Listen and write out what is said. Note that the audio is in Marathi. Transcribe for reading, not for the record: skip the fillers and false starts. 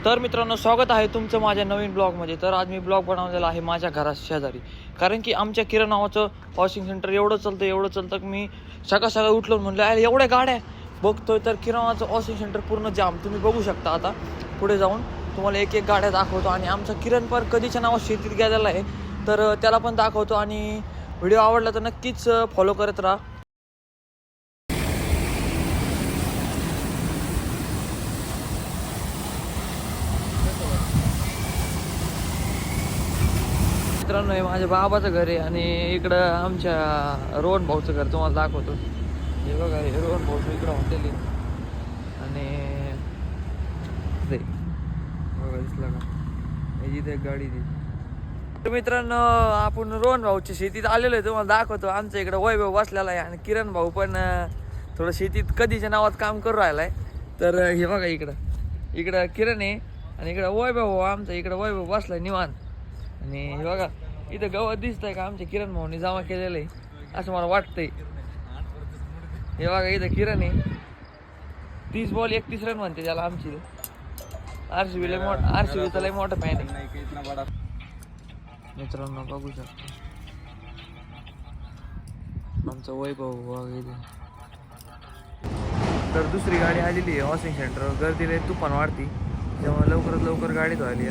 तर मित्रांनो, स्वागत आहे तुमचं माझ्या नवीन ब्लॉगमध्ये. तर आज मी ब्लॉग बनवलेला आहे माझ्या घरा शेजारी, कारण की आमच्या किरण नावाचं वॉशिंग सेंटर एवढं चालतं की मी सकाळ उठलो म्हणलं अरे एवढ्या गाड्या बघतोय, तर किरण नावाचं वॉशिंग सेंटर पूर्ण जाम. तुम्ही बघू शकता. आता पुढे जाऊन तुम्हाला एक एक गाड्या दाखवतो. आणि आमचा किरण पण कधीच्या नावात शेतीत गेलेला आहे, तर त्याला पण दाखवतो. आणि व्हिडिओ आवडला तर नक्कीच फॉलो करत राहा. मित्रांनो, हे माझ्या बाबाचं घर आहे आणि इकडं आमच्या रोहन भाऊचं घर तुम्हाला दाखवतो. हे बघा, हे रोहन भाऊचं इकडं हॉटेल आहे. आणि बघा दिसलं का, हे इथे एक गाडी ती. तर मित्रांनो, आपण रोहन भाऊच्या शेतीत आलेलो आहे, तुम्हाला दाखवतो. आमच्या इकडं वैभव बसलेला आहे आणि किरण भाऊ पण थोडं शेतीत कधीच्या नावात काम करू राहिला आहे. तर हे बघा, इकडं किरण आहे आणि इकडं वैभव आमचा. इकडं वैभव बसलाय निवांत. आणि हे बघा, इथं गवत दिसतंय का आमच्या किरण भाऊनी जमा केलेलं आहे असं मला वाटतंय. हे बघा, इथं किरण आहे. 30 बॉल 31 रन म्हणते त्याला आमची. आरसीबीचा लय मोठा फॅन आहे. मित्रांनो बघू शकतो, आमचा वैभव वगैरे. तर दुसरी गाडी आलेली आहे वॉशिंग सेंटरवर. गर्दीला तुफान वाढती, त्यामुळे लवकरात लवकर गाडी धुवायली.